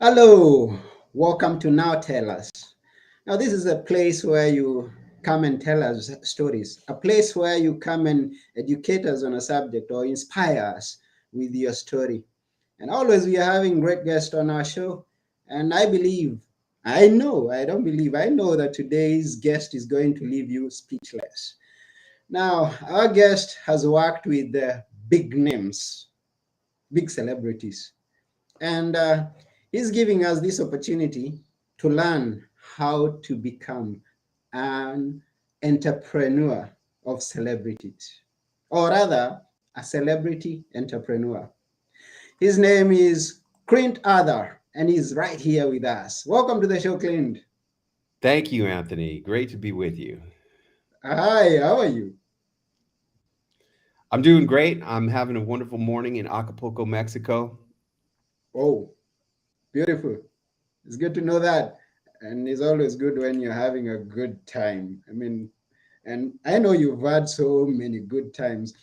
Hello, welcome to Now Tell Us. Now, this is a place where you come and tell us stories, a place where you come and educate us on a subject or inspire us with your story. And always we are having great guests on our show. And I know that today's guest is going to leave you speechless. Now, our guest has worked with big names, big celebrities. And he's giving us this opportunity to learn how to become an entrepreneur of celebrities, or rather, a celebrity entrepreneur. His name is Clint Arthur, and he's right here with us. Welcome to the show, Clint. Thank you, Anthony. Great to be with you. Hi, how are you? I'm doing great. I'm having a wonderful morning in Acapulco, Mexico. Oh, beautiful. It's good to know that. And it's always good when you're having a good time. And I know you've had so many good times.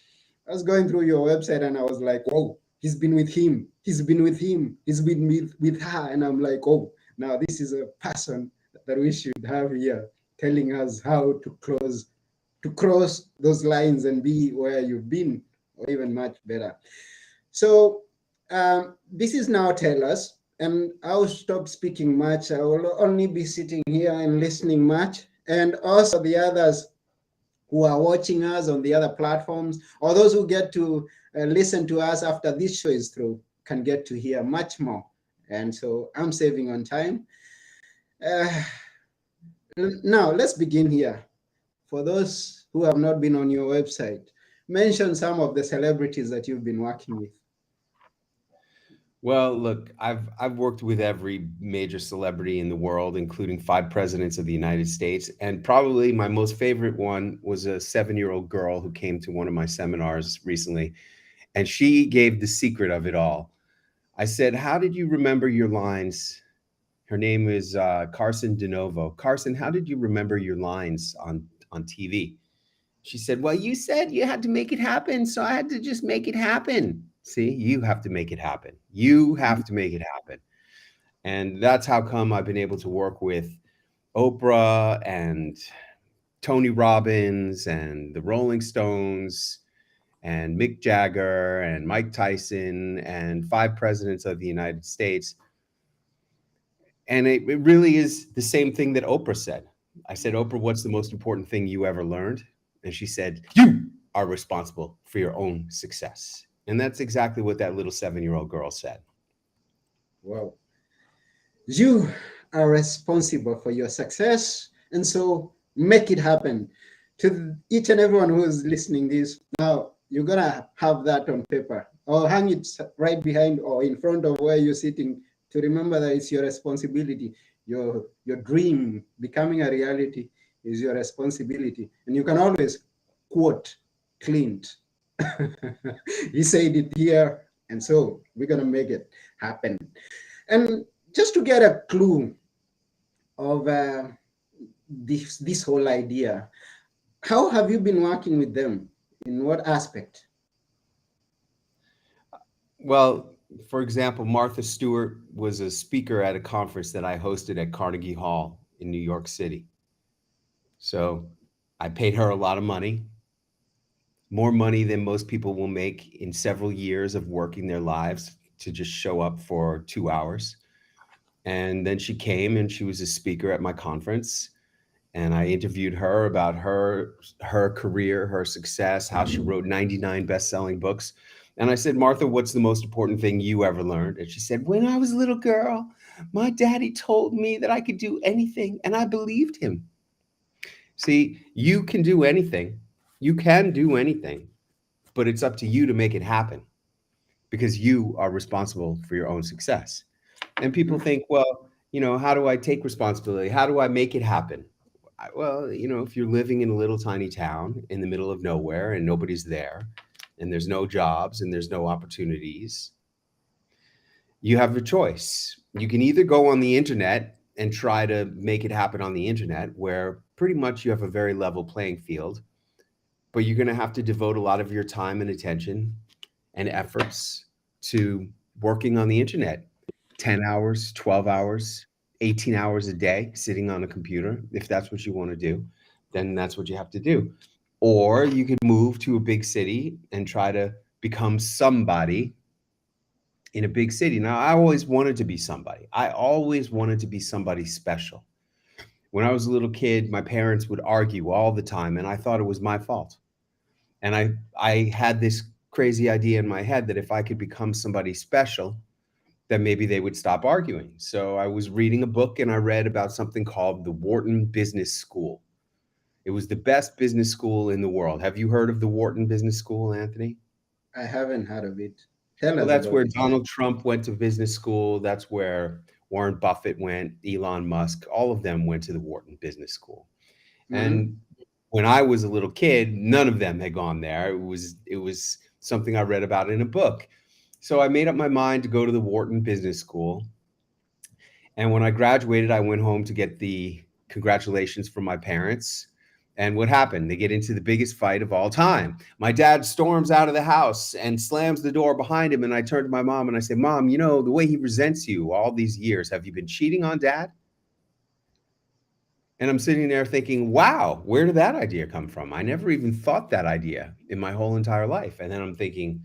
I was going through your website and I was like, oh, he's been with him. He's been with him. He's been with her. And I'm like, oh, now this is a person that we should have here telling us how to cross those lines and be where you've been, or even much better. So this is Now Tell Us, and I'll stop speaking much. I will only be sitting here and listening much. And also the others who are watching us on the other platforms, or those who get to listen to us after this show is through, can get to hear much more. And so I'm saving on time. Uh, Now, let's begin here. For those who have not been on your website, mention some of the celebrities that you've been working with. Well, look, I've worked with every major celebrity in the world, including 5 presidents of the United States, and probably my most favorite one was a 7-year-old girl who came to one of my seminars recently, and she gave the secret of it all. I said, "How did you remember your lines?" Her name is Carson DeNovo. Carson, how did you remember your lines on TV? She said, "Well, you said you had to make it happen, so I had to just make it happen." See, you have to make it happen. You have to make it happen. And that's how come I've been able to work with Oprah and Tony Robbins and the Rolling Stones and Mick Jagger and Mike Tyson and 5 presidents of the United States. And it really is the same thing that Oprah said. I said, "Oprah, what's the most important thing you ever learned?" And she said, "You are responsible for your own success." And that's exactly what that little 7-year-old girl said. Wow. You are responsible for your success, and so make it happen. To each and everyone who is listening this now, you're gonna have that on paper or hang it right behind or in front of where you're sitting to remember that it's your responsibility. Your dream becoming a reality is your responsibility, and you can always quote Clint. He said it here, and so we're gonna make it happen. And just to get a clue of this whole idea, how have you been working with them? In what aspect? Well, for example, Martha Stewart was a speaker at a conference that I hosted at Carnegie Hall in New York City. So I paid her a lot of money, more money than most people will make in several years of working their lives to just show up for 2 hours. And then she came and she was a speaker at my conference. And I interviewed her about her career, her success, how she wrote 99 best-selling books. And I said, "Martha, what's the most important thing you ever learned?" And she said, "When I was a little girl, my daddy told me that I could do anything, and I believed him." See, you can do anything. You can do anything, but it's up to you to make it happen because you are responsible for your own success. And people think, well, how do I take responsibility? How do I make it happen? Well, if you're living in a little tiny town in the middle of nowhere and nobody's there, and there's no jobs and there's no opportunities, you have a choice. You can either go on the internet and try to make it happen on the internet, where pretty much you have a very level playing field, but you're going to have to devote a lot of your time and attention and efforts to working on the internet. 10 hours, 12 hours, 18 hours a day sitting on a computer. If that's what you want to do, then that's what you have to do. Or you could move to a big city and try to become somebody in a big city. Now, I always wanted to be somebody. I always wanted to be somebody special. When I was a little kid, my parents would argue all the time, and I thought it was my fault. And I had this crazy idea in my head that if I could become somebody special, then maybe they would stop arguing. So I was reading a book and I read about something called the Wharton Business School. It was the best business school in the world. Have you heard of the Wharton Business School, Anthony? I haven't heard of it. Tell Well, us that's about where it. Donald Trump went to business school. That's where Warren Buffett went, Elon Musk, all of them went to the Wharton Business School. Mm-hmm. And when I was a little kid, none of them had gone there. It was something I read about in a book. So I made up my mind to go to the Wharton Business School. And when I graduated, I went home to get the congratulations from my parents. And what happened? They get into the biggest fight of all time. My dad storms out of the house and slams the door behind him. And I turn to my mom and I say, Mom, you know, the way he resents you all these years, have you been cheating on dad? And I'm sitting there thinking, wow, where did that idea come from? I never even thought that idea in my whole entire life. And then I'm thinking,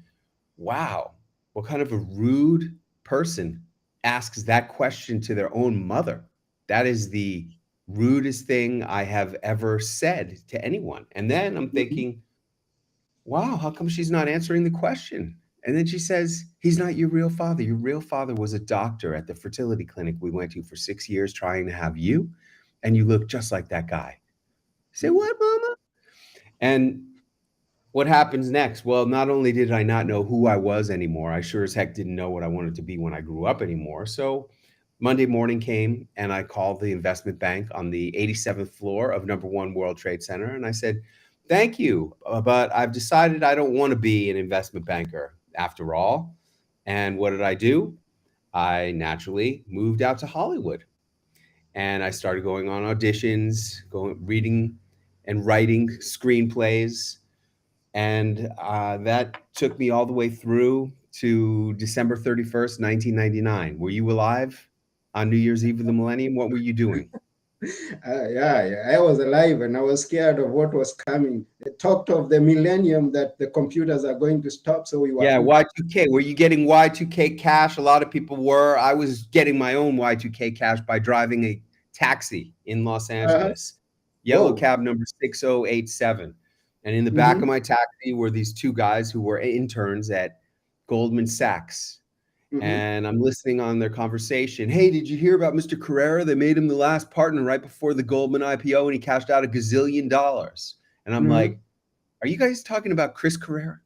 wow, what kind of a rude person asks that question to their own mother? That is the rudest thing I have ever said to anyone. And then I'm Mm-hmm. thinking, wow, how come she's not answering the question? And then she says, he's not your real father. Your real father was a doctor at the fertility clinic we went to for 6 years trying to have you. And you look just like that guy. I say, what, mama? And what happens next? Well, not only did I not know who I was anymore, I sure as heck didn't know what I wanted to be when I grew up anymore. So Monday morning came and I called the investment bank on the 87th floor of number one World Trade Center. And I said, thank you, but I've decided I don't want to be an investment banker after all. And what did I do? I naturally moved out to Hollywood and I started going on auditions, going reading and writing screenplays, and that took me all the way through to December 31st, 1999. Were you alive on New Year's Eve of the millennium? What were you doing? Yeah, yeah, I was alive and I was scared of what was coming. They talked of the millennium that the computers are going to stop, so we were Yeah, hooked. Y2K. Were you getting Y2K cash? A lot of people were. I was getting my own Y2K cash by driving a taxi in Los Uh-huh. Angeles, yellow Whoa. cab number 6087. And in the back Mm-hmm. of my taxi were these two guys who were interns at Goldman Sachs. Mm-hmm. And I'm listening on their conversation. Hey, did you hear about Mr. Carrera? They made him the last partner right before the Goldman IPO and he cashed out $1 gazillion. And I'm Mm-hmm. like, are you guys talking about Chris Carrera?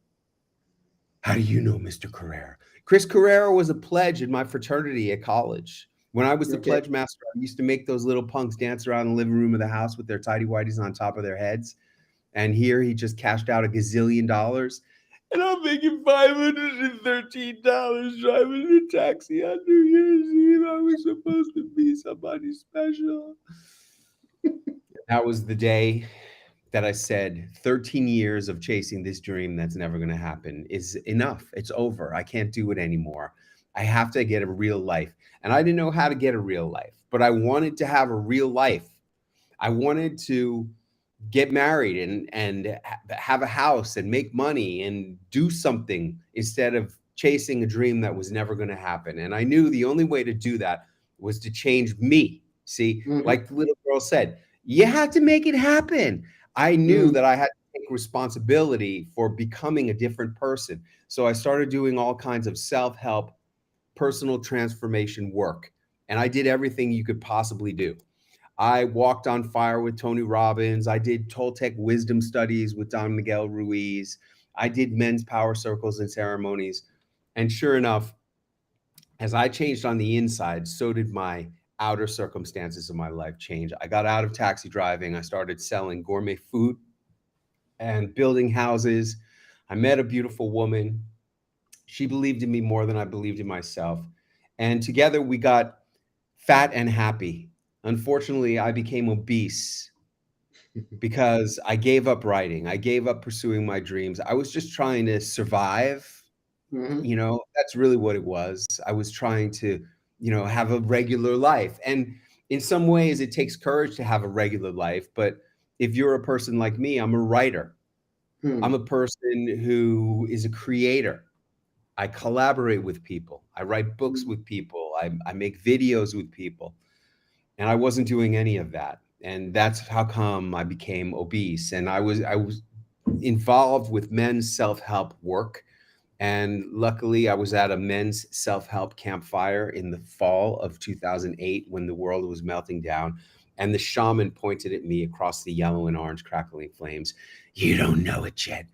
How do you know Mr. Carrera? Chris Carrera was a pledge in my fraternity at college. When I was the Okay. pledge master, I used to make those little punks dance around the living room of the house with their tidy whities on top of their heads. And here he just cashed out $1 gazillion. And I'm making $513 driving a taxi on New Year's Eve. I was supposed to be somebody special. That was the day that I said 13 years of chasing this dream that's never going to happen is enough. It's over. I can't do it anymore. I have to get a real life. And I didn't know how to get a real life, but I wanted to have a real life. I wanted to get married and have a house and make money and do something instead of chasing a dream that was never going to happen. And I knew the only way to do that was to change me. See, Mm-hmm. like the little girl said, you had to make it happen. I knew Mm-hmm. that I had to take responsibility for becoming a different person. So I started doing all kinds of self-help, personal transformation work. And I did everything you could possibly do. I walked on fire with Tony Robbins. I did Toltec wisdom studies with Don Miguel Ruiz. I did men's power circles and ceremonies. And sure enough, as I changed on the inside, so did my outer circumstances of my life change. I got out of taxi driving. I started selling gourmet food and building houses. I met a beautiful woman. She believed in me more than I believed in myself. And together we got fat and happy. Unfortunately, I became obese because I gave up writing. I gave up pursuing my dreams. I was just trying to survive. Mm-hmm. That's really what it was. I was trying to, have a regular life. And in some ways, it takes courage to have a regular life. But if you're a person like me, I'm a writer. I'm Hmm. a person who is a creator. I collaborate with people. I write books with people. I make videos with people. And I wasn't doing any of that. And that's how come I became obese. And I was involved with men's self-help work. And luckily, I was at a men's self-help campfire in the fall of 2008 when the world was melting down. And the shaman pointed at me across the yellow and orange crackling flames. You don't know it yet,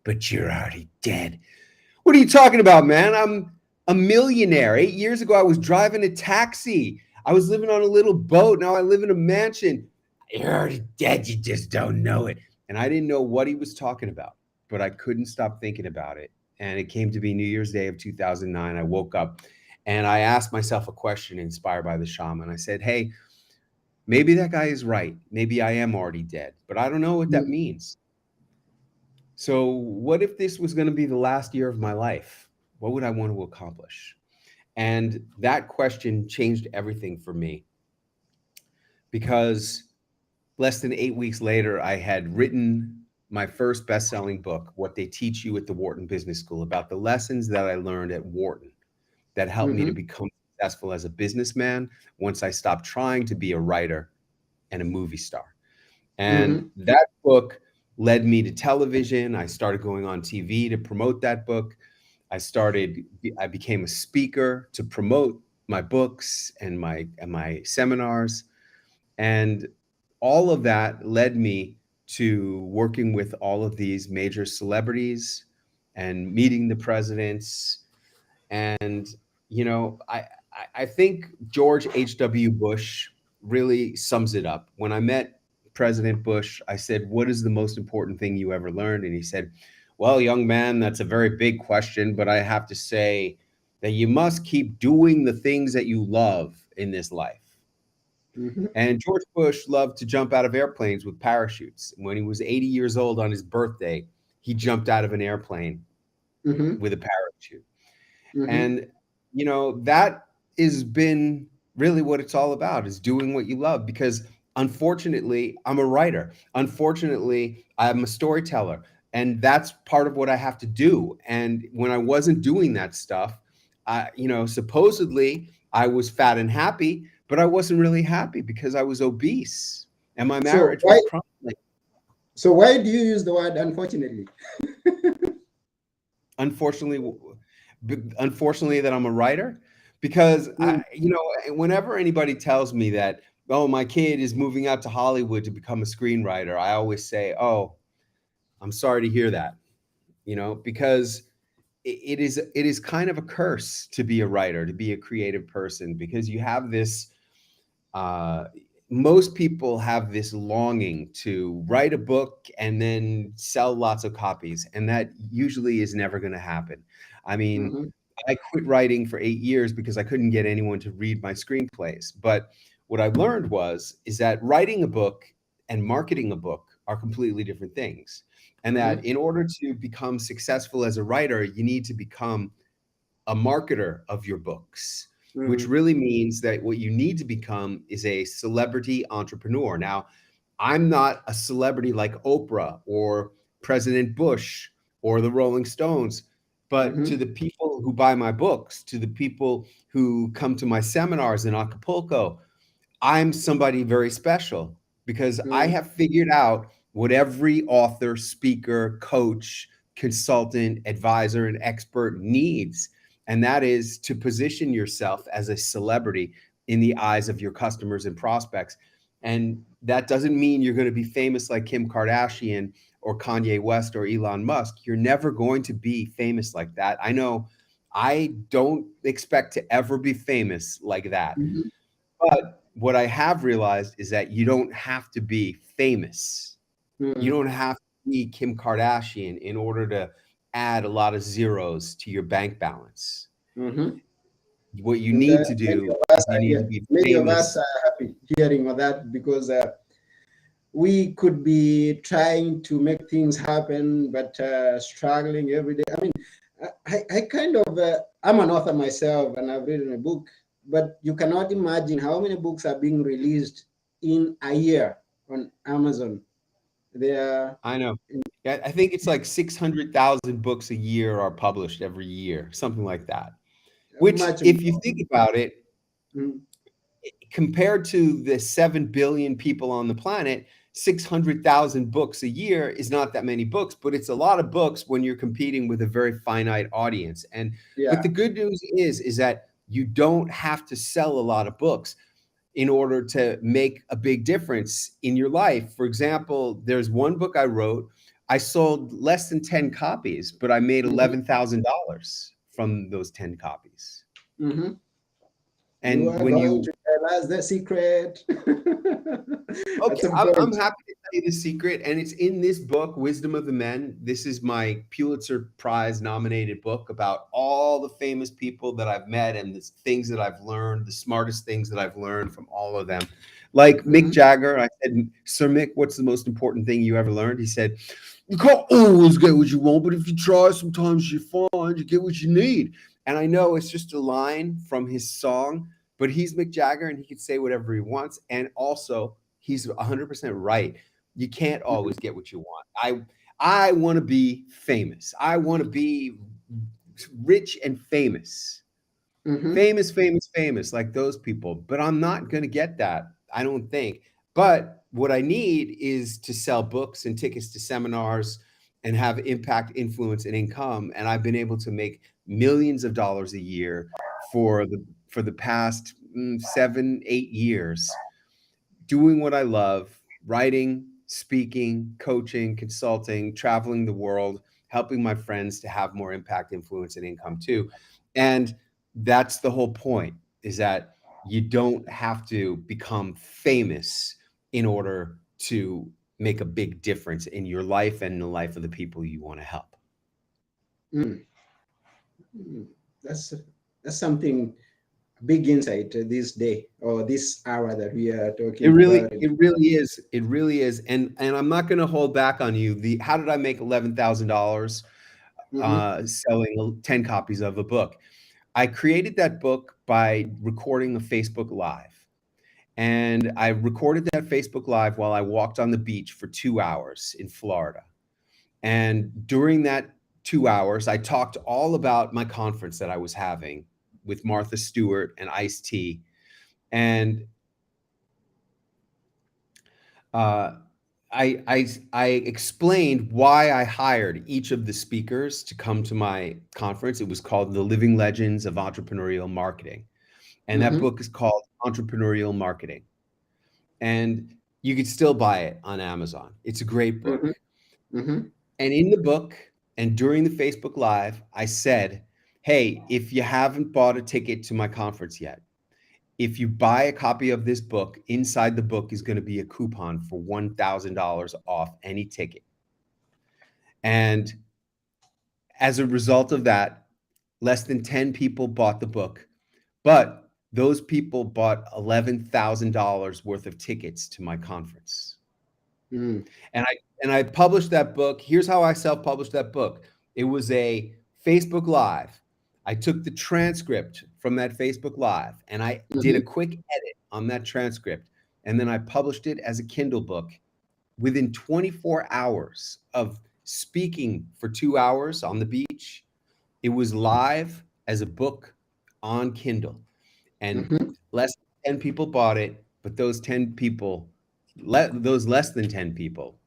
but you're already dead. What are you talking about, man? I'm a millionaire. 8 years ago, I was driving a taxi. I was living on a little boat. Now I live in a mansion. You're already dead. You just don't know it. And I didn't know what he was talking about, but I couldn't stop thinking about it. And it came to be New Year's Day of 2009. I woke up and I asked myself a question inspired by the shaman. I said, hey, maybe that guy is right. Maybe I am already dead, but I don't know what that means. So, what if this was going to be the last year of my life? What would I want to accomplish? And that question changed everything for me because less than 8 weeks later, I had written my first best selling book, What They Teach You at the Wharton Business School, about the lessons that I learned at Wharton that helped me to Hmm. become successful as a businessman once I stopped trying to be a writer and a movie star. And Hmm. that book led me to television. I started going on TV to promote that book. I became a speaker to promote my books and my seminars. And all of that led me to working with all of these major celebrities and meeting the presidents. And I think George H.W. Bush really sums it up. When I met President Bush, I said, "What is the most important thing you ever learned?" And he said, "Well, young man, that's a very big question, but I have to say that you must keep doing the things that you love in this life." Hmm. And George Bush loved to jump out of airplanes with parachutes. When he was 80 years old on his birthday, he jumped out of an airplane Hmm. with a parachute. Hmm. And that has been really what it's all about, is doing what you love. Because unfortunately, I'm a writer. Unfortunately, I'm a storyteller, and that's part of what I have to do. And when I wasn't doing that stuff, supposedly I was fat and happy, but I wasn't really happy because I was obese and my So marriage why? was crumbling. So why do you use the word unfortunately? Unfortunately, unfortunately that I'm a writer, because Mm. whenever anybody tells me that, oh, my kid is moving out to Hollywood to become a screenwriter, I always say, oh, I'm sorry to hear that, because it is kind of a curse to be a writer, to be a creative person, because you have this uh, most people have this longing to write a book and then sell lots of copies, and that usually is never going to happen. I mean, Mhm. I quit writing for 8 years because I couldn't get anyone to read my screenplays. But what I learned is that writing a book and marketing a book are completely different things, and that Mhm. in order to become successful as a writer, you need to become a marketer of your books, which Mhm. really means that what you need to become is a celebrity entrepreneur. Now, I'm not a celebrity like Oprah or President Bush or the Rolling Stones, but to Mhm. the people who buy my books, to the people who come to my seminars in Acapulco, I'm somebody very special because I Mhm. have figured out what every author, speaker, coach, consultant, advisor, and expert needs. And that is to position yourself as a celebrity in the eyes of your customers and prospects. And that doesn't mean you're going to be famous like Kim Kardashian or Kanye West or Elon Musk. You're never going to be famous like that. I know I don't expect to ever be famous like that. Mhm. But what I have realized is that you don't have to be famous. You Mhm. don't have to be Kim Kardashian in order to add a lot of zeros to your bank balance. Mhm. What you And need to many do of us is you are need to here. be Many of us famous. are happy hearing of that because we could be trying to make things happen, but struggling every day. I mean, I'm an author myself, and I've written a book. but you cannot imagine how many books are being released in a year on Amazon. They are I know. Yeah, I think it's like 600,000 books a year are published every year, something like that. Which, much if you more. think about it, Mm, compared to the 7 billion people on the planet, 600,000 books a year is not that many books, but it's a lot of books when you're competing with a very finite audience. But yeah. the good news is that you don't have to sell a lot of books in order to make a big difference in your life. For example, there's one book I wrote. I sold less than 10 copies, but I made Hmm. $11,000 from those 10 copies. Hmm. You And are when going you to tell us the secret. At Okay, some I'm point. happy to tell you the secret, and it's in this book, Wisdom of the Men. This is my Pulitzer Prize nominated book about all the famous people that I've met and the things that I've learned, the smartest things that I've learned from all of them. Like Mick Hmm. Jagger, I said, Sir Mick, what's the most important thing you ever learned? He said, you can't always get what you want, but if you try, sometimes you find you get what you need. And I know it's just a line from his song, but he's Mick Jagger and he can say whatever he wants. And also, he's 100% right. You can't always get what you want. I want to be famous. I want to be rich and famous. Hmm. Famous, famous, famous, like those people. But I'm not going to get that, I don't think. But what I need is to sell books and tickets to seminars and have impact, influence, and income. And I've been able to make millions of dollars a year for the past 7, 8 years doing what I love, writing, speaking, coaching, consulting, traveling the world, helping my friends to have more impact, influence, and income too. And that's the whole point, is that you don't have to become famous in order to make a big difference in your life and the life of the people you want to help. Mm. Mm. That's that's something big insight this day or this hour that we are It talking really, about it. it really is. It really is. And I'm not going to hold back on you. The how did I make $11,000 Hmm. selling 10 copies of a book? I created that book by recording a Facebook Live. And I recorded that Facebook Live while I walked on the beach for 2 hours in Florida. And during that 2 hours, I talked all about my conference that I was having with Martha Stewart and Ice T. And uh, I explained why I hired each of the speakers to come to my conference. It was called The Living Legends of Entrepreneurial Marketing. And that Hmm. book is called Entrepreneurial Marketing. And you could still buy it on Amazon. It's a great book. Hmm. Hmm. And in the book and during the Facebook Live, I said, hey, if you haven't bought a ticket to my conference yet, if you buy a copy of this book, inside the book is going to be a coupon for $1,000 off any ticket. And as a result of that, less than 10 people bought the book, but those people bought $11,000 worth of tickets to my conference. Mm. And I published that book. Here's how I self-published that book. It was a Facebook Live. I took the transcript from that Facebook Live and I did Hmm. a quick edit on that transcript. And then I published it as a Kindle book within 24 hours of speaking for 2 hours on the beach. It was live as a book on Kindle. And Hmm. less than 10 people bought it, but those 10 people, those less than 10 people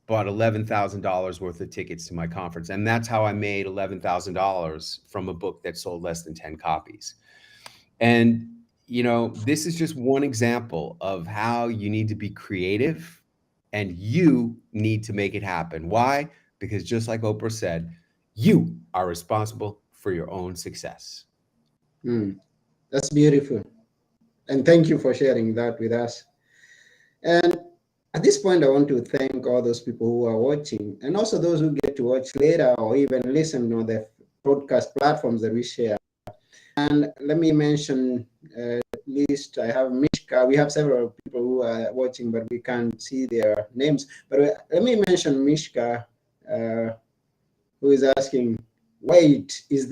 bought $11,000 worth of tickets to my conference. And that's how I made $11,000 from a book that sold less than 10 copies. And, this is just one example of how you need to be creative and you need to make it happen. Why? Because just like Oprah said, you are responsible for your own success. Mm. That's beautiful. And thank you for sharing that with us. And at this point, I want to thank all those people who are watching and also those who get to watch later or even listen on the podcast platforms that we share. And let me mention, at least I have Mishka. We have several people who are watching, but we can't see their names. But let me mention Mishka, uh, who is asking, wait, is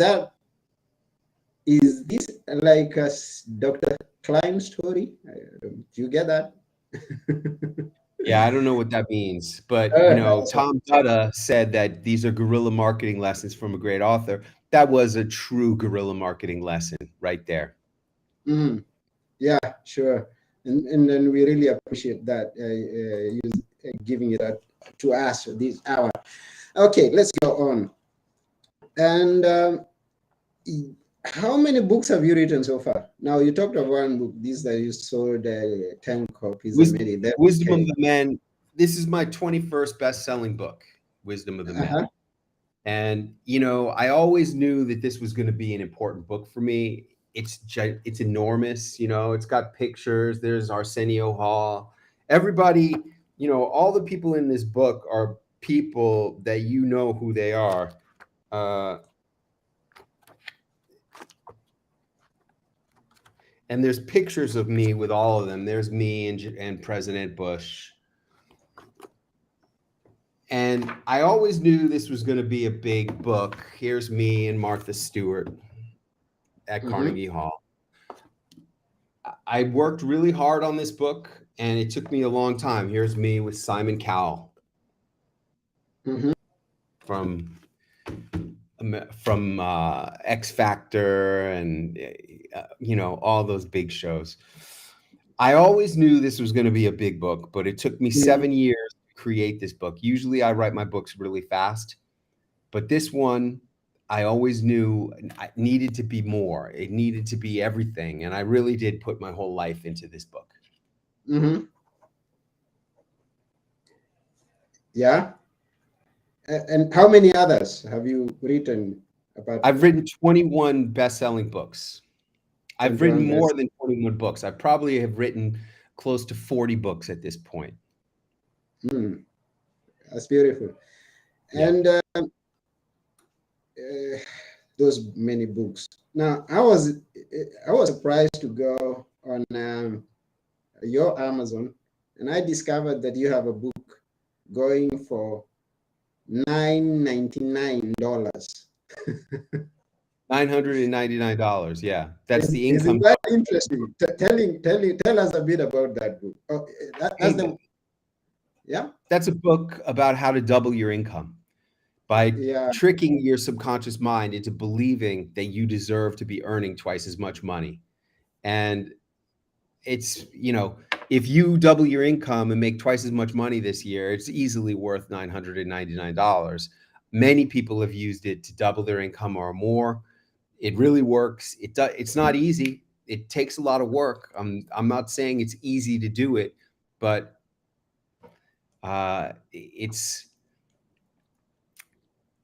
this like a Dr. Klein story. Do you get that? Yeah, I don't know what that means, but That's what Tom Dutta said that these are guerrilla marketing lessons from a great author. That was a true guerrilla marketing lesson right there. Mhm. Yeah, sure. And then we really appreciate that you giving it to us this hour. Okay, let's go on. And how many books have you written so far? Now you talked of one book. This that you sold 10 copies and Wis- made 11. Wisdom of Okay. the Men. This is my 21st best-selling book, Wisdom of the Men. Uh-huh. And I always knew that this was going to be an important book for me. It's enormous. It's got pictures. There's Arsenio Hall. Everybody, all the people in this book are people that who they are. Uh, and there's pictures of me with all of them. There's me and President Bush. And I always knew this was going to be a big book. Here's me and Martha Stewart at Mm-hmm. Carnegie Hall. I worked really hard on this book, and it took me a long time. Here's me with Simon Cowell Mm-hmm. from X Factor and all those big shows. I always knew this was going to be a big book, but it took me Mm-hmm. 7 years to create this book. Usually, I write my books really fast, but this one, I always knew I needed to be more. It needed to be everything, and I really did put my whole life into this book. Mm-hmm. Yeah. And how many others have you written apart I've from written 21 best-selling books. I've written 21 more best? than 21 books. I probably have written close to 40 books at this point. Mm, that's beautiful. Yeah. And those many books. Now, I was surprised to go on your Amazon, and I discovered that you have a book going for $999. $999. Yeah. That's the Is it income. quite interesting? Tell us a bit about that book. Oh, that's Hey, the yeah, that's a book about how to double your income by yeah. tricking your subconscious mind into believing that you deserve to be earning twice as much money. And it's, if you double your income and make twice as much money this year, it's easily worth $999. Many people have used it to double their income or more. It really works. It's not easy. It takes a lot of work. I'm not saying it's easy to do it, but it's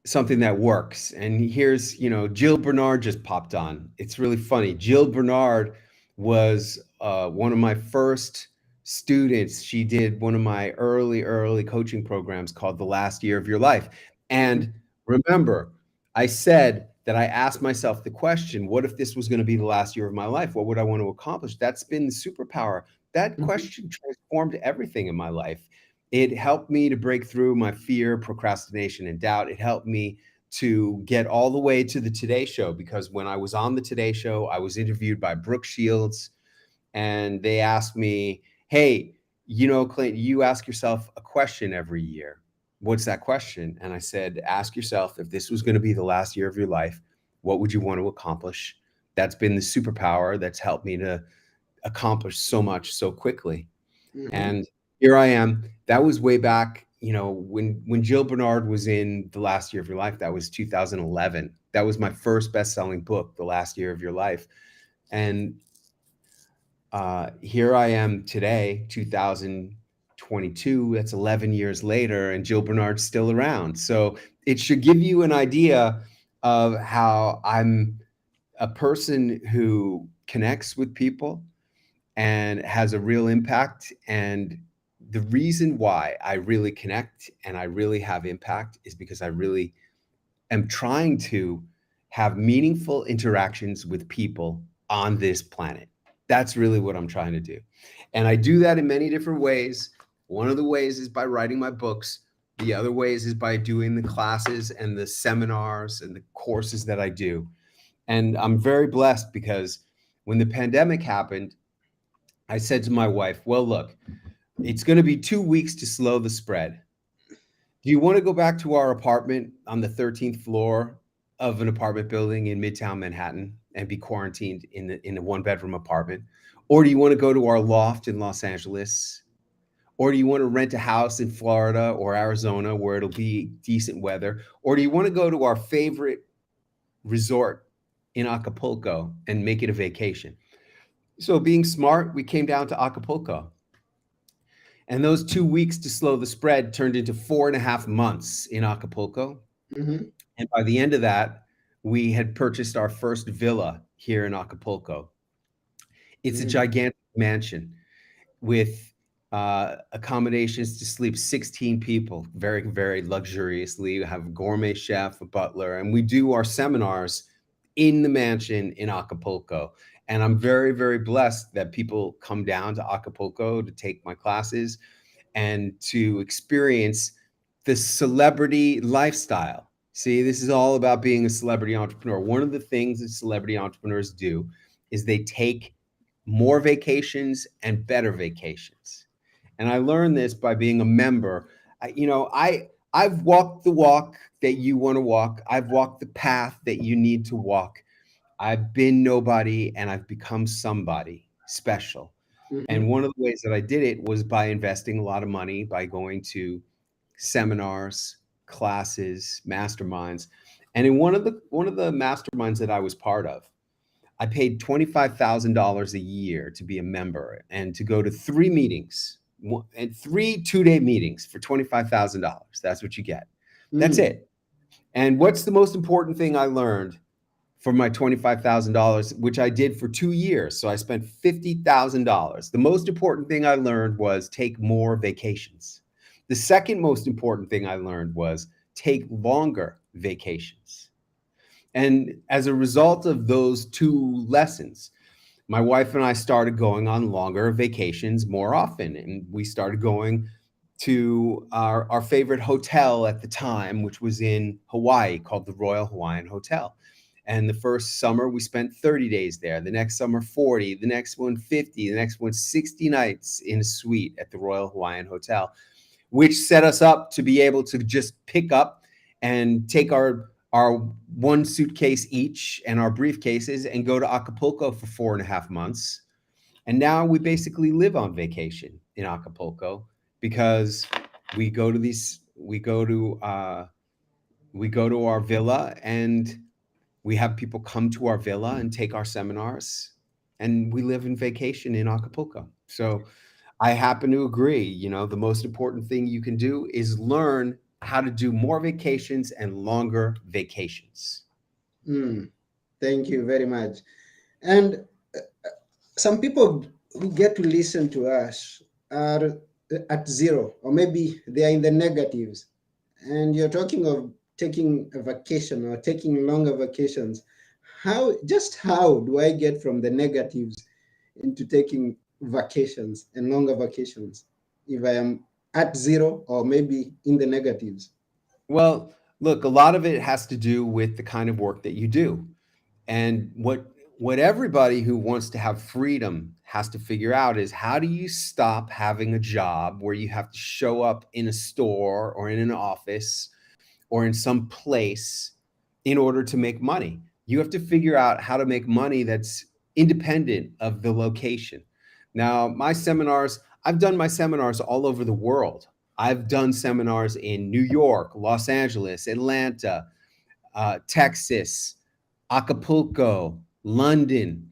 something that works. And here's, Jill Bernard just popped on. It's really funny. Jill Bernard was one of my first students. She did one of my early coaching programs called The Last Year of Your Life. And remember, I said that I asked myself the question, what if this was going to be the last year of my life? What would I want to accomplish? That's been the superpower. That Mhm. question transformed everything in my life. It helped me to break through my fear, procrastination, and doubt. It helped me to get all the way to the Today Show, because when I was on the Today Show, I was interviewed by Brooke Shields, and they asked me, hey, Clint, you ask yourself a question every year. What's that question? And I said, ask yourself, if this was going to be the last year of your life, what would you want to accomplish? That's been the superpower that's helped me to accomplish so much so quickly. Mhm. And here I am. That was way back, when Jill Bernard was in The Last Year of Your Life. That was 2011. That was my first best-selling book, The Last Year of Your Life. And here I am today, 2022. That's 11 years later, and Jill Bernard's still around. So it should give you an idea of how I'm a person who connects with people and has a real impact. And the reason why I really connect and I really have impact is because I really am trying to have meaningful interactions with people on this planet. That's really what I'm trying to do. And I do that in many different ways. One of the ways is by writing my books. The other ways is by doing the classes and the seminars and the courses that I do. And I'm very blessed because When the pandemic happened, I said to my wife, well, look, it's going to be 2 weeks to slow the spread. Do you want to go back to our apartment on the 13th floor of an apartment building in Midtown Manhattan and be quarantined in a one-bedroom apartment? Or do you want to go to our loft in Los Angeles? Or do you want to rent a house in Florida or Arizona where it'll be decent weather? Or do you want to go to our favorite resort in Acapulco and make it a vacation? So being smart, we came down to Acapulco. And those 2 weeks to slow the spread turned into 4.5 months in Acapulco. Mm-hmm. And by the end of that, we had purchased our first villa here in Acapulco. It's a Mm. gigantic mansion with accommodations to sleep 16 people, very, very luxuriously. We have a gourmet chef, a butler, and we do our seminars in the mansion in Acapulco. And I'm very, very blessed that people come down to Acapulco to take my classes and to experience the celebrity lifestyle. See, this is all about being a celebrity entrepreneur. One of the things that celebrity entrepreneurs do is they take more vacations and better vacations. And I learned this by being a member. I've walked the walk that you want to walk. I've walked the path that you need to walk. I've been nobody and I've become somebody special. Mm-hmm. And one of the ways that I did it was by investing a lot of money, by going to seminars, classes, masterminds. And in one of the masterminds that I was part of, I paid $25,000 a year to be a member and to go to 3 meetings and 3 2-day meetings for $25,000. That's what you get. That's Mm. it. And what's the most important thing I learned for my $25,000, which I did for 2 years? So I spent $50,000. The most important thing I learned was take more vacations. The second most important thing I learned was take longer vacations. And as a result of those two lessons, my wife and I started going on longer vacations more often. And we started going to our favorite hotel at the time, which was in Hawaii, called the Royal Hawaiian Hotel. And the first summer we spent 30 days there. The next summer, 40. The next one, 50. The next one, 60 nights in a suite at the Royal Hawaiian Hotel, which set us up to be able to just pick up and take our one suitcase each and our briefcases and go to Acapulco for 4.5 months. And now we basically live on vacation in Acapulco because we go to these, we go to our villa and we have people come to our villa and take our seminars, and we live in vacation in Acapulco. So I happen to agree, the most important thing you can do is learn how to do more vacations and longer vacations. Mm. Thank you very much. And some people who get to listen to us are at zero, or maybe they are in the negatives. And you're talking of taking a vacation or taking longer vacations. How do I get from the negatives into taking vacations and longer vacations if I am at zero or maybe in the negatives? Well, look, a lot of it has to do with the kind of work that you do. And what everybody who wants to have freedom has to figure out is, how do you stop having a job where you have to show up in a store or in an office or in some place in order to make money? You have to figure out how to make money that's independent of the location. Now, I've done my seminars all over the world. I've done seminars in New York, Los Angeles, Atlanta, Texas, Acapulco, London,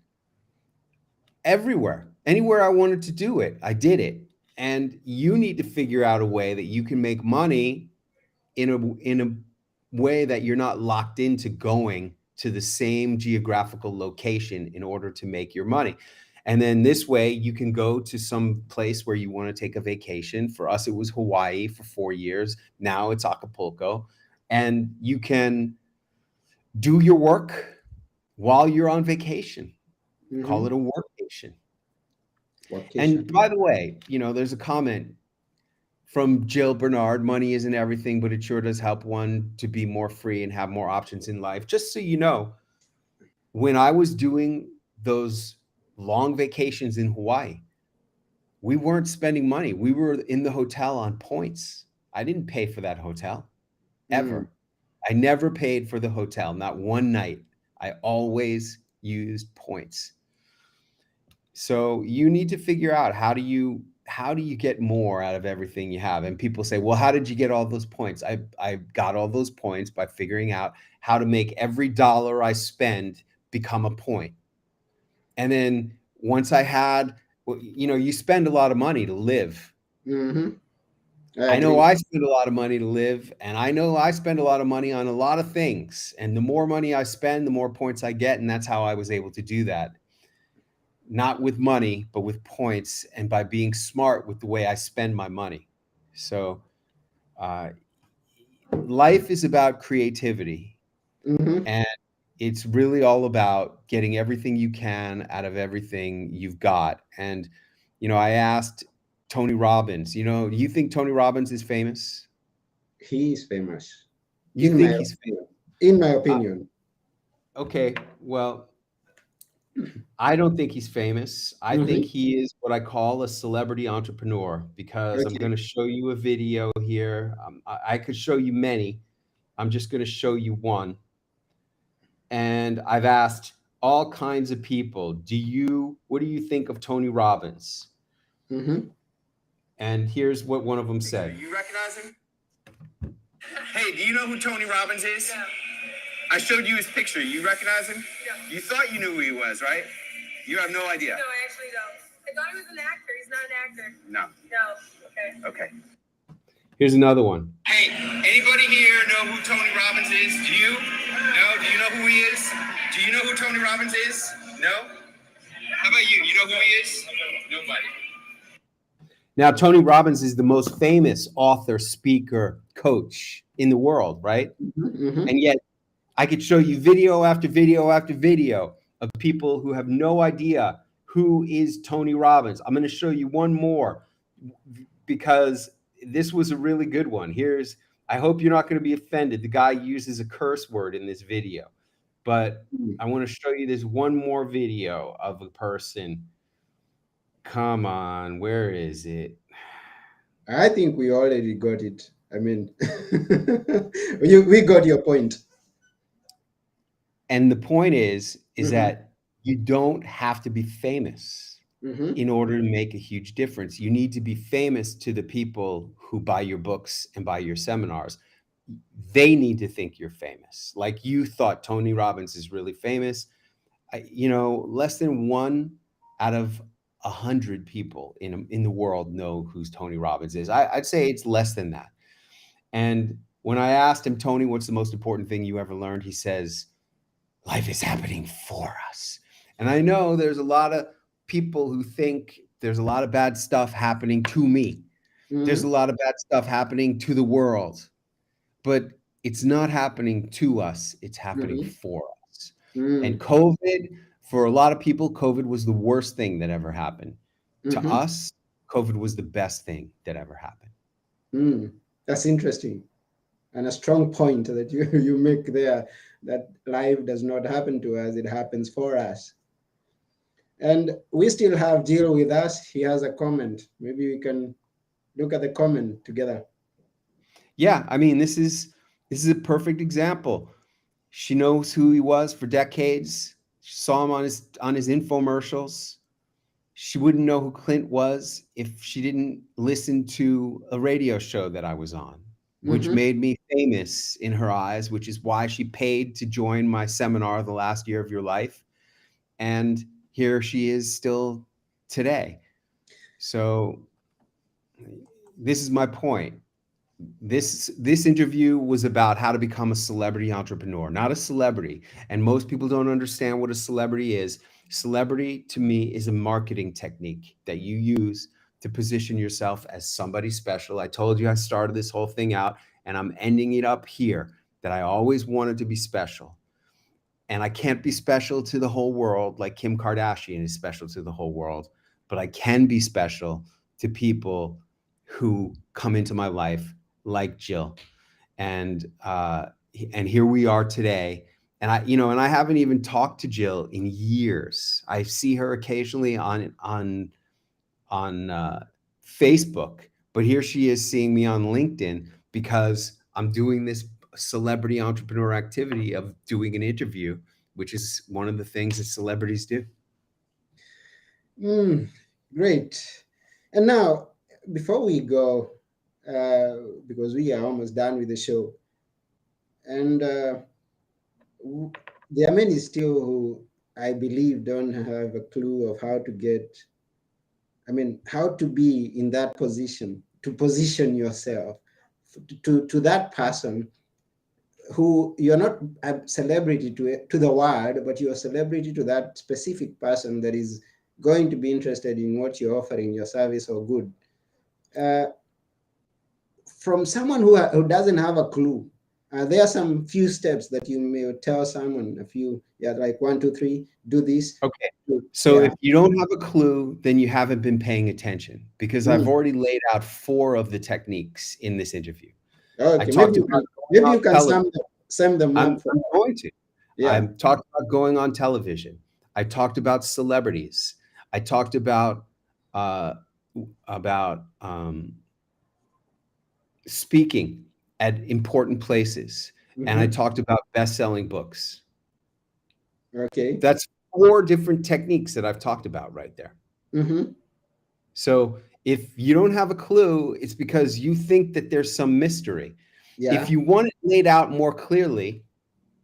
everywhere. Anywhere I wanted to do it, I did it. And you need to figure out a way that you can make money in a way that you're not locked into going to the same geographical location in order to make your money. And then this way you can go to some place where you want to take a vacation. For us, it was Hawaii for 4 years. Now it's Acapulco. And you can do your work while you're on vacation. Call it Mm-hmm. a workation. And Vacation. by the way, there's a comment from Jill Bernard: money isn't everything, but it sure does help one to be more free and have more options in life. Just so you know, when I was doing those long vacations in Hawaii. We weren't spending money. We were in the hotel on points. I didn't pay for that hotel Mm. ever. I never paid for the hotel, not one night. I always used points. So you need to figure out how do you get more out of everything you have? And people say, "Well, how did you get all those points?" I got all those points by figuring out how to make every dollar I spend become a point. And then once I had, you spend a lot of money to live. Mm-hmm. I I know agree. I spend a lot of money to live, and I know I spend a lot of money on a lot of things. And the more money I spend, the more points I get. And that's how I was able to do that. Not with money, but with points and by being smart with the way I spend my money. So, uh, life is about creativity, Mm-hmm. and it's really all about getting everything you can out of everything you've got. And, I asked Tony Robbins, do you think Tony Robbins is famous? He is famous, You in my think he's famous? opinion. In my opinion. Okay, well, I don't think he's famous. I think Mm-hmm. he is what I call a celebrity entrepreneur because I'm Okay. going to show you a video here. I could show you many. I'm just going to show you one. And I've asked all kinds of people, what do you think of Tony Robbins? Mm-hmm. And here's what one of them said. You recognize him? Hey, do you know who Tony Robbins is? No. I showed you his picture. You recognize him? No. You thought you knew who he was, right? You have no idea. No, I actually don't. I thought he was an actor. He's not an actor. No. No. Okay. Okay. Here's another one. Hey, anybody here know who Tony Robbins is? Do you? No? Do you know who he is? Do you know who Tony Robbins is? No? How about you? You know who he is? Nobody. Now, Tony Robbins is the most famous author, speaker, coach in the world, right? Mm-hmm. And yet, I could show you video after video after video of people who have no idea who is Tony Robbins. I'm going to show you one more because this was a really good one. I hope you're not going to be offended. The guy uses a curse word in this video, but Mm. I want to show you this one more video of a person. Come on, where is it? I think we already got it. I mean, we got your point. And the point is Mm-hmm. that you don't have to be famous Mm-hmm. in order to make a huge difference. You need to be famous to the people who buy your books and buy your seminars. They need to think you're famous. Like you thought Tony Robbins is really famous. Less than 1 out of 100 people in the world know who Tony Robbins is. I'd say it's less than that. And when I asked him, Tony, what's the most important thing you ever learned? He says, life is happening for us. And I know there's a lot of people who think there's a lot of bad stuff happening to me. There's Mm-hmm. a lot of bad stuff happening to the world, but it's not happening to us. It's happening Mm-hmm. for us. And Mm. COVID, for a lot of people, COVID was the worst thing that ever happened. To Mm-hmm. us, COVID was the best thing that ever happened. Mm. That's interesting. And a strong point that you make there, that life does not happen to us, it happens for us. And we still have Jill with us. He has a comment. Maybe we can look at the comment together. Yeah, I mean, this is a perfect example. She knows who he was for decades. She saw him on his infomercials. She wouldn't know who Clint was if she didn't listen to a radio show that I was on, which Mm-hmm. made me famous in her eyes, which is why she paid to join my seminar, The Last Year of Your Life. And here she is still today. So this is my point. This interview was about how to become a celebrity entrepreneur, not a celebrity. And most people don't understand what a celebrity is. Celebrity to me is a marketing technique that you use to position yourself as somebody special. I told you I started this whole thing out and I'm ending it up here, that I always wanted to be special. And I can't be special to the whole world like Kim Kardashian is special to the whole world, but I can be special to people who come into my life like Jill. And here we are today. And I haven't even talked to Jill in years. I see her occasionally on Facebook, but here she is seeing me on LinkedIn because I'm doing this celebrity entrepreneur activity of doing an interview, which is one of the things that celebrities do. Mm, great. And now, before we go, because we are almost done with the show, and w- there are many still who I believe don't have a clue of how to get, I mean, how to be in that position, to position yourself to that person who you're not a celebrity to the world, but you're a celebrity to that specific person that is going to be interested in what you're offering, your service or good. Uh, from someone who doesn't have a clue, there are some few steps that you may tell someone, a few, yeah, like 1, 2, 3, do this. Okay. So Yeah. if you don't have a clue, then you haven't been paying attention because I've Mm. already laid out 4 of the techniques in this interview. I Okay, talked about going maybe on you can television. sum them up for. I'm going to. I Yeah. talked about going on television. I talked about celebrities. I talked uh, about speaking at important places, and I Hmm. talked about best-selling books. Okay. That's 4 different techniques that I've talked about right there. Hmm. So if you don't have a clue, it's because you think that there's some mystery. If Yeah. you want it laid out more clearly,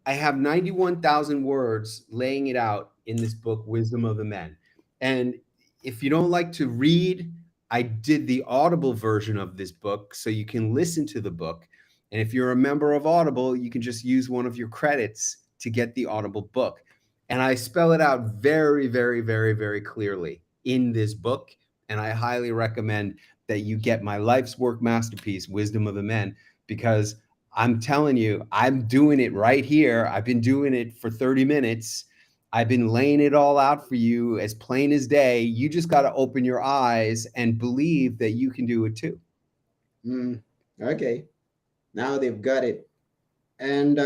I have 91,000 words laying it out in this book, Wisdom of the Men. And if you don't like to read, I did the Audible version of this book so you can listen to the book. And if you're a member of Audible, you can just use one of your credits to get the Audible book. And I spell it out very, very, very, very clearly in this book. And I highly recommend that you get my life's work masterpiece, Wisdom of the Men, because I'm telling you, I'm doing it right here. I've been doing it for 30 minutes. I've been laying it all out for you as plain as day. You just got to open your eyes and believe that you can do it too. Mm. Okay. Now they've got it. And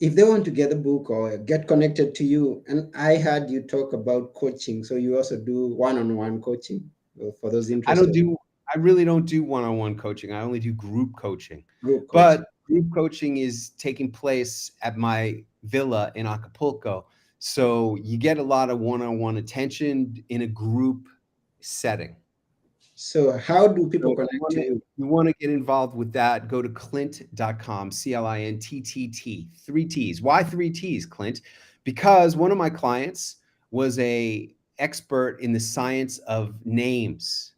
if they want to get the book or get connected to you, and I heard you talk about coaching, so you also do one-on-one coaching for those I don't interested in do, I really don't do one-on-one coaching. I only do group coaching. group But coaching. group coaching is taking place at my villa in Acapulco. So you get a lot of one-on-one attention in a group setting. So how do So people if connect to you? you want to get involved with that, go to clint.com, CLINTTT, 3 T's. Why 3 T's, Clint? Because one of my clients was a expert in the science of names.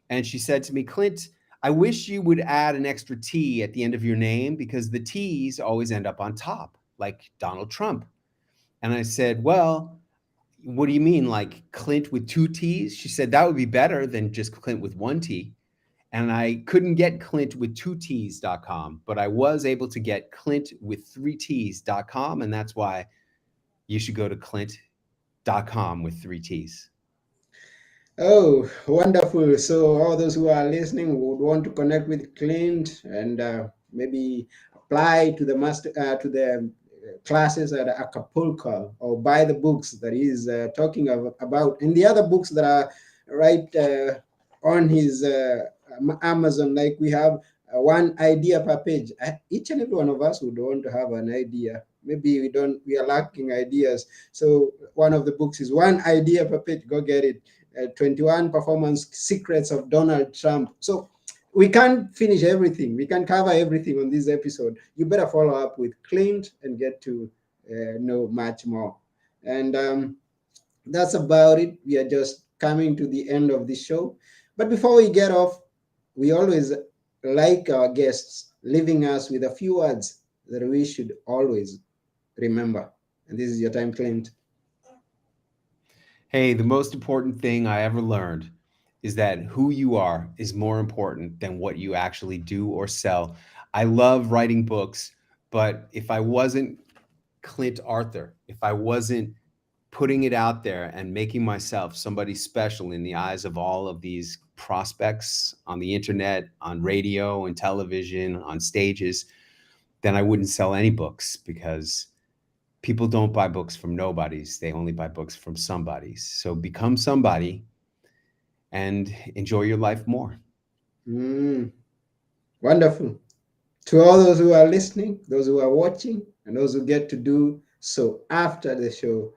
And she said to me, Clint, I wish you would add an extra T at the end of your name because the T's always end up on top, like Donald Trump. And I said, well, what do you mean, like Clint with 2 T's? She said, that would be better than just Clint with 1 T. And I couldn't get Clint with 2T's.com, but I was able to get Clint with 3T's.com. And that's why you should go to Clint.com with 3 T's. Oh, wonderful. So all those who are listening would want to connect with Clint and maybe apply to the master classes at Acapulco or buy the books that he's talking about and the other books that are right on his Amazon. Like we have one idea per page. Each and every one of us would want to have an idea. Maybe we are lacking ideas. So one of the books is one idea per page. Go get it. 21 performance secrets of Donald Trump. So we can't finish everything. We can cover everything on this episode. You better follow up with Clint and get to know much more. And that's about it. We are just coming to the end of the show. But before we get off, we always like our guests leaving us with a few words that we should always remember. And this is your time, Clint. Hey, the most important thing I ever learned is that who you are is more important than what you actually do or sell. I love writing books, but if I wasn't Clint Arthur, if I wasn't putting it out there and making myself somebody special in the eyes of all of these prospects on the internet, on radio and television, on stages, then I wouldn't sell any books, because people don't buy books from nobodies. They only buy books from somebodies. So become somebody and enjoy your life more. Mm, wonderful. To all those who are listening, those who are watching, and those who get to do so after the show,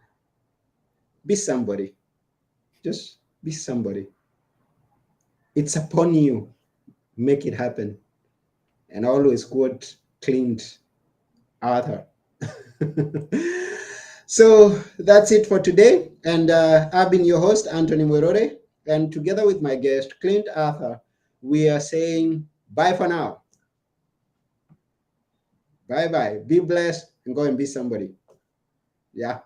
be somebody. Just be somebody. It's upon you. Make it happen. And always quote Clint Arthur. So that's it for today. And I've been your host, Anthony Mwerore. And together with my guest, Clint Arthur, we are saying bye for now. Bye bye. Be blessed and go and be somebody. Yeah.